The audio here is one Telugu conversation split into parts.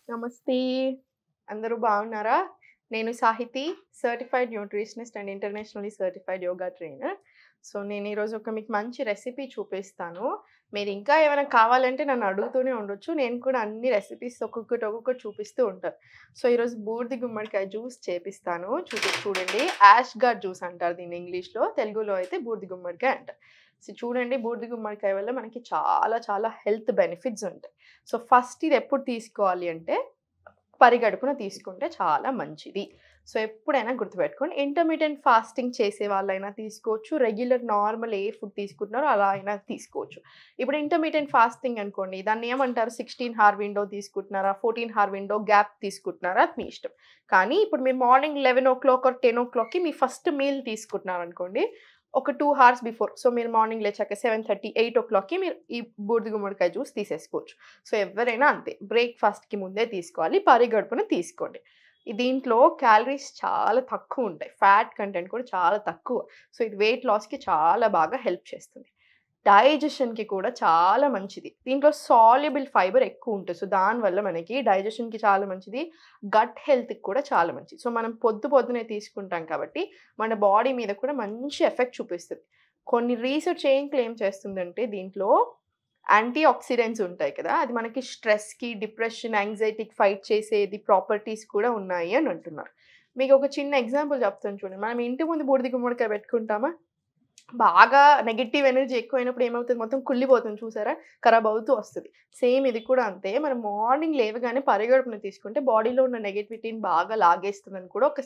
నమస్తే. అందరూ బాగున్నారా? నేను Sahithi, certified nutritionist and internationally certified yoga trainer. So, నేను ఈరోజు మీకు మంచి రెసిపీ చూపిస్తాను. మీరు ఇంకా ఏమైనా కావాలంటే నన్ను అడుగుతూనే ఉండొచ్చు. నేను కూడా అన్ని రెసిపీస్ ఒక్కొక్కటి చూపిస్తూ ఉంటాను. సో, ఈరోజు బూడిద గుమ్మడికాయ జ్యూస్ చేపిస్తాను. చూడండి. యాష్ గార్డ్ జ్యూస్ అంటారు దీన్ని ఇంగ్లీష్‌లో. తెలుగులో అయితే బూడిద గుమ్మడికాయ అంటారు. సో, చూడండి బూడిద గుమ్మడికాయ వల్ల మనకి చాలా చాలా హెల్త్ బెనిఫిట్స్ ఉంటాయి. సో, ఫస్ట్ ఇది ఎప్పుడు తీసుకోవాలి అంటే పరిగడుపున తీసుకుంటే చాలా మంచిది. సో, ఎప్పుడైనా గుర్తుపెట్టుకోండి. ఇంటర్మిటెంట్ ఫాస్టింగ్ చేసే వాళ్ళైనా తీసుకోవచ్చు. రెగ్యులర్ నార్మల్ ఏ ఫుడ్ తీసుకుంటున్నారో అలా అయినా తీసుకోవచ్చు. ఇప్పుడు ఇంటర్మిటెంట్ ఫాస్టింగ్ అనుకోండి. దాన్ని ఏమంటారు 16 హార్ విండో తీసుకుంటున్నారా? 14 హార్ విండో గ్యాప్ తీసుకుంటున్నారా? అది మీ ఇష్టం. కానీ ఇప్పుడు మీరు మార్నింగ్ 11:00 ఆర్ 10:00కి మీ ఫస్ట్ మీల్ తీసుకుంటున్నారనుకోండి. ఒక 2 హార్స్ బిఫోర్. సో, మీరు మార్నింగ్ లేచాక 7:30, 8:00కి మీరు ఈ బూడిద గుమ్మడికాయ జ్యూస్ తీసేసుకోవచ్చు. సో, ఎవ్వరైనా అంతే. బ్రేక్‌ఫాస్ట్‌కి ముందే తీసుకోవాలి. పరిగడుపున తీసుకోండి. దీంట్లో క్యాలరీస్ చాలా తక్కువుంటాయి. ఫ్యాట్ కంటెంట్ కూడా చాలా తక్కువ. సో, ఇది వెయిట్ లాస్‌కి చాలా బాగా హెల్ప్ చేస్తుంది. డైజెషన్‌కి కూడా చాలా మంచిది. దీంట్లో సాల్యుబుల్ ఫైబర్ ఎక్కువుంటది. సో, దానివల్ల మనకి డైజెషన్‌కి చాలా మంచిది. గట్ హెల్త్‌కి కూడా చాలా మంచిది. సో, మనం పొద్దున్నే తీసుకుంటాం కాబట్టి మన బాడీ మీద కూడా మంచి ఎఫెక్ట్ చూపిస్తది. కొన్ని రీసెర్చ్ ఏం క్లెయిమ్ చేస్తుందంటే దీంట్లో యాంటీ ఆక్సిడెంట్స్ ఉంటాయి కదా! అది మనకి స్ట్రెస్‌కి, డిప్రెషన్, యాంగ్జైటీకి ఫైట్ చేసేది ప్రాపర్టీస్ కూడా ఉన్నాయి అని అంటున్నారు. మీకు ఒక చిన్న ఎగ్జాంపుల్ చెప్తాను చూడండి. మనం ఇంటి ముందు బూడిద గుమ్మడికాయ పెట్టుకుంటామా? బాగా నెగెటివ్ ఎనర్జీ ఎక్కువైనప్పుడు ఏమవుతది మొత్తం కుళ్ళిపోతుంది చూసారా? ఖరాబ్ అవుతూ వస్తది. సేమ్ ఇది కూడా అంతే. మనం మార్నింగ్ లేవగానే పరిగడుపున తీసుకుంటే బాడీలో ఉన్న నెగటివిటీని బాగా లాగేస్తుందని కూడా ఒక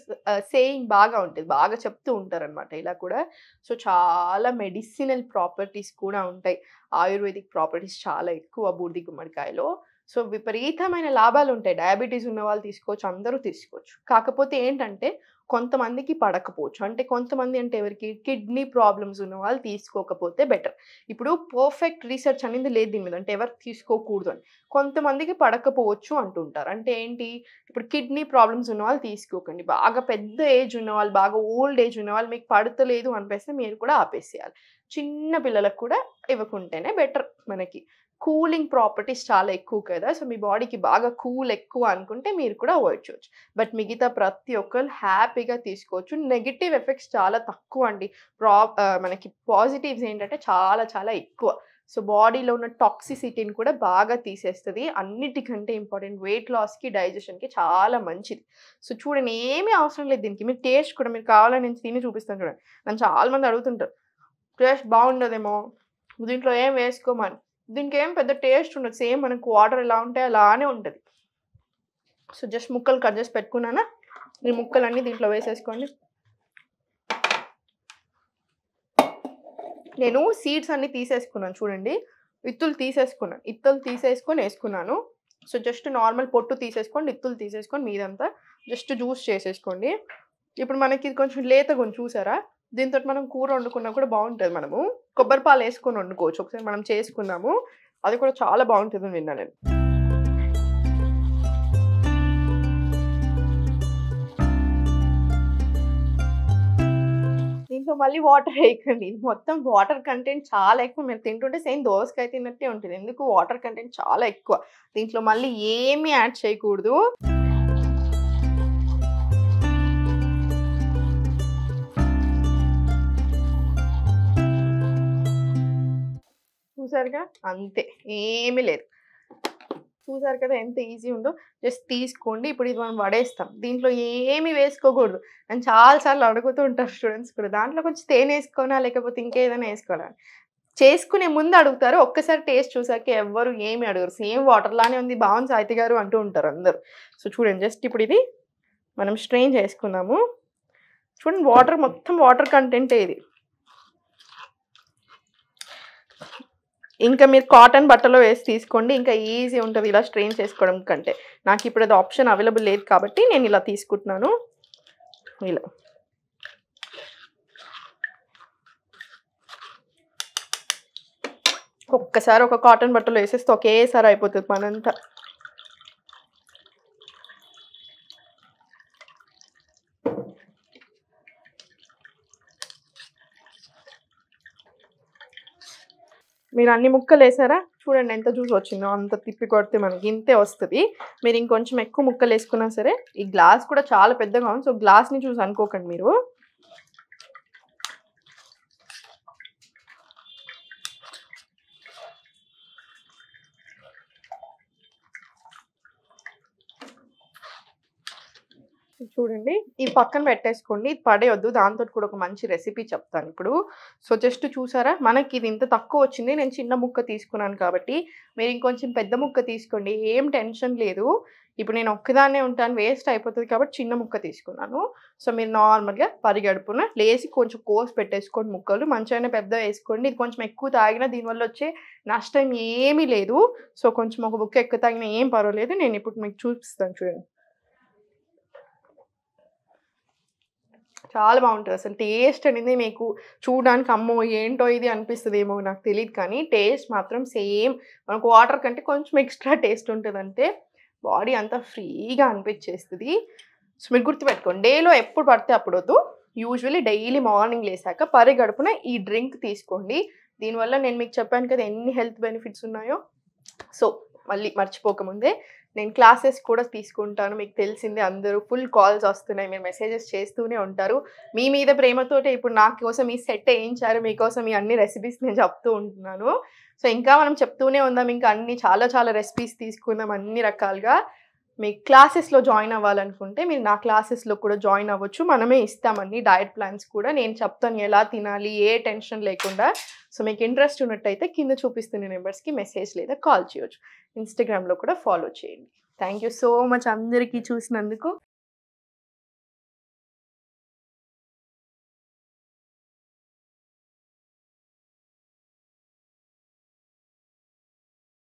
సేయింగ్ బాగా ఉంటది. బాగా చెప్తూ ఉంటారనమాట ఇలా కూడా. సో, చాలా మెడిసినల్ ప్రాపర్టీస్ కూడా ఉంటాయి. ఆయుర్వేదిక్ ప్రాపర్టీస్ చాలా ఎక్కువ బూడిద గుమ్మడికాయలో. సో, విపరీతమైన లాభాలుంటాయి. డయాబెటిస్ ఉన్నవాళ్ళు తీసుకోవచ్చు. అందరూ తీసుకోవచ్చు. కాకపోతే ఏంటంటే కొంతమందికి పడకపోవచ్చు. అంటే కొంతమంది అంటే ఎవరికి? కిడ్నీ ప్రాబ్లమ్స్ ఉన్నవాళ్ళు తీసుకోకపోతే బెటర్. ఇప్పుడు పర్ఫెక్ట్ రీసెర్చ్ అనేది లేదు దీని మీద. అంటే ఎవరు తీసుకోకూడదు అని. కొంతమందికి పడకపోవచ్చు అంటుంటారు. అంటే ఏంటి? ఇప్పుడు కిడ్నీ ప్రాబ్లమ్స్ ఉన్నవాళ్ళు తీసుకోకండి. బాగా పెద్ద ఏజ్ ఉన్నవాళ్ళు, బాగా ఓల్డ్ ఏజ్ ఉన్నవాళ్ళు మీకు పడతలేదు అనిపిస్తే మీరు కూడా ఆపేసేయాలి. చిన్న పిల్లలకు కూడా ఇవ్వకుంటేనే బెటర్ మనకి. కూలింగ్ ప్రాపర్టీస్ చాలా ఎక్కువ కదా! సో, మీ బాడీకి బాగా కూల్ ఎక్కువ అనుకుంటే మీరు కూడా అవాయిడ్ చేయొచ్చు. బట్ మిగతా ప్రతి ఒక్కళ్ళు హ్యాపీగా తీసుకోవచ్చు. నెగెటివ్ ఎఫెక్ట్స్ చాలా తక్కువండి. మనకి పాజిటివ్స్ ఏంటంటే చాలా చాలా ఎక్కువ. సో, బాడీలో ఉన్న టాక్సిసిటీని కూడా బాగా తీసేస్తది. అన్నిటికంటే ఇంపార్టెంట్ వెయిట్ లాస్‌కి, డైజెషన్‌కి చాలా మంచిది. సో, చూడండి ఏమి అవసరం లేదు దీనికి. మీరు టేస్ట్ కూడా మీరు కావాలని నేను తిని చూపిస్తాను చూడండి. నన్ను చాలా మంది అడుగుతుంటారు. టేస్ట్ బాగుండదేమో! దీంట్లో ఏం వేసుకోమని. దీనికేం పెద్ద టేస్ట్ ఉండదు. సేమ్ మనకు వాటర్ ఎలా ఉంటాయో అలానే ఉంటది. సో, జస్ట్ ముక్కలు కట్ చేసి పెట్టుకున్నానా? ఈ ముక్కలన్నీ దీంట్లో వేసేసుకోండి. నేను సీడ్స్ అన్నీ తీసేసుకున్నాను చూడండి. ఇత్తులు తీసేసుకున్నాను. ఇత్తులు తీసేసుకొని ఏసుకున్నాను. సో, జస్ట్ నార్మల్ పొట్టు తీసేసుకోండి. ఇత్తులు తీసేసుకొని మీదంతా జస్ట్ జ్యూస్ చేసేసుకోండి. ఇప్పుడు మనకి ఇది కొంచెం లేతగుంది చూసారా? దీనితోటి మనం కూర వండుకున్నా కూడా బావుంటది మనము. కొబ్బరి పాలేసుకొని వండుకోవచ్చు. ఒకసారి మనం చేసుకుందాము. అది కూడా చాలా బావుంటదని విన్నా నేను. దీంట్లో మళ్ళీ వాటర్ ఏయకండి. ఇది మొత్తం వాటర్ కంటెంట్ చాలా ఎక్కువ. మీరు తింటుంటే సేమ్ దోసకాయ తిన్నట్టే ఉంటది. ఎందుకు వాటర్ కంటెంట్ చాలా ఎక్కువ. దీంట్లో మళ్ళీ ఏమి యాడ్ చేయకూడదు. చూసారుగా? అంతే. ఏమి లేదు. చూసారు కదా ఎంత ఈజీ ఉందో. జస్ట్ తీసుకోండి. ఇప్పుడు ఇది మనం వడేస్తాం. దీంట్లో ఏమి వేసుకోకూడదు. నన్ను చాలా సార్లు అడుగుతూ ఉంటారు స్టూడెంట్స్ కూడా. దాంట్లో కొంచెం తేనె లేకపోతే ఇంకేదైనా ఏసుకోవాలా? చేసుకునే ముందు అడుగుతారు. ఒక్కసారి టేస్ట్ చూసాక ఎవ్వరు ఏమి అడగరు. సేమ్ వాటర్ లానే ఉంది. బావుంది సాహితి గారు అంటూ ఉంటారు అందరూ. సో, చూడండి జస్ట్ ఇప్పుడు ఇది మనం స్ట్రెయిన్ చేసుకుందాము. చూడండి వాటర్ మొత్తం వాటర్ కంటెంటే ఇది. ఇంకా మీరు కాటన్ బట్టలో వేసి తీసుకోండి. ఇంకా ఈజీ ఉంటది ఇలా స్ట్రెయిన్ చేసుకోవడం కంటే. నాకిప్పుడు అది ఆప్షన్ అవైలబుల్ లేదు కాబట్టి నేను ఇలా తీసుకుంటున్నాను. ఇలా. ఒక్కసారి ఒక కాటన్ బట్టలో ఏసేస్తే ఒకేసారి అయిపోతది పనంతా. మీరు అన్ని ముక్కలేసారా? చూడండి ఎంత జ్యూస్ వచ్చిందో, అంత తిప్పి కొడితే మనకి ఇంతే వస్తుంది. మీరు ఇంకొంచెం ఎక్కువ ముక్కలు వేసుకున్నా సరే, ఈ గ్లాస్ కూడా చాలా పెద్దగా ఉంది, సో గ్లాస్ని చూసి అనుకోకండి మీరు. చూడండి ఇది పక్కన పెట్టేసుకోండి, ఇది పడేయొద్దు. దాంతో కూడా ఒక మంచి రెసిపీ చెప్తాను ఇప్పుడు. సో జస్ట్ చూసారా, మనకి ఇది ఇంత తక్కువ వచ్చింది, నేను చిన్న ముక్క తీసుకున్నాను కాబట్టి. మీరు ఇంకొంచెం పెద్ద ముక్క తీసుకోండి, ఏం టెన్షన్ లేదు. ఇప్పుడు నేను ఒక్కదాన్నే ఉంటాను, వేస్ట్ అయిపోతుంది కాబట్టి చిన్న ముక్క తీసుకున్నాను. సో మీరు నార్మల్గా పరిగడుపున లేసి కొంచెం కోసి పెట్టేసుకోండి ముక్కలు. మంచిగానే పెద్ద వేసుకోండి. ఇది కొంచెం ఎక్కువ తాగినా దీనివల్ల వచ్చే నష్టం ఏమీ లేదు. సో కొంచెం ఒక ముక్క ఎక్కువ తాగినా ఏం పర్వాలేదు. నేను ఇప్పుడు మీకు చూపిస్తాను చూడండి. చాలా బాగుంటుంది అసలు. టేస్ట్ అనేది మీకు చూడడానికి అమ్మో ఏంటో ఇది అనిపిస్తుందేమో నాకు తెలియదు, కానీ టేస్ట్ మాత్రం సేమ్ మనకు వాటర్ కంటే కొంచెం ఎక్స్ట్రా టేస్ట్ ఉంటుంది. అంటే బాడీ అంతా ఫ్రీగా అనిపించేస్తుంది. సో మీరు గుర్తుపెట్టుకోండి, డేలో ఎప్పుడు పడితే అప్పుడు వద్దు. యూజువల్లీ డైలీ మార్నింగ్ లేసాక పరిగడుపున ఈ డ్రింక్ తీసుకోండి. దీనివల్ల నేను మీకు చెప్పాను కదా ఎన్ని హెల్త్ బెనిఫిట్స్ ఉన్నాయో. సో మళ్ళీ మర్చిపోకముందే, నేను క్లాసెస్ కూడా తీసుకుంటాను. మీకు తెలిసిందే, అందరూ ఫుల్ కాల్స్ వస్తున్నాయి, మీరు మెసేజెస్ చేస్తూనే ఉంటారు. మీ మీద ప్రేమతోటే ఇప్పుడు నా కోసం ఈ సెట్ వేయించారు, మీకోసం ఈ అన్ని రెసిపీస్ నేను చెప్తూ ఉంటున్నాను. సో ఇంకా మనం చెప్తూనే ఉందాం, ఇంకా అన్ని చాలా చాలా రెసిపీస్ తీసుకుందాం అన్ని రకాలుగా. మీ క్లాసెస్లో జాయిన్ అవ్వాలనుకుంటే మీరు నా క్లాసెస్లో కూడా జాయిన్ అవ్వచ్చు. మనమే ఇస్తామని డయట్ ప్లాన్స్ కూడా, నేను చెప్తాను ఎలా తినాలి, ఏ టెన్షన్ లేకుండా. సో మీకు ఇంట్రెస్ట్ ఉన్నట్టయితే కింద చూపిస్తున్న నెంబర్స్కి మెసేజ్ లేదా కాల్ చేయొచ్చు. ఇన్స్టాగ్రామ్లో కూడా ఫాలో చేయండి. థ్యాంక్ యూ సో మచ్ అందరికీ చూసినందుకు.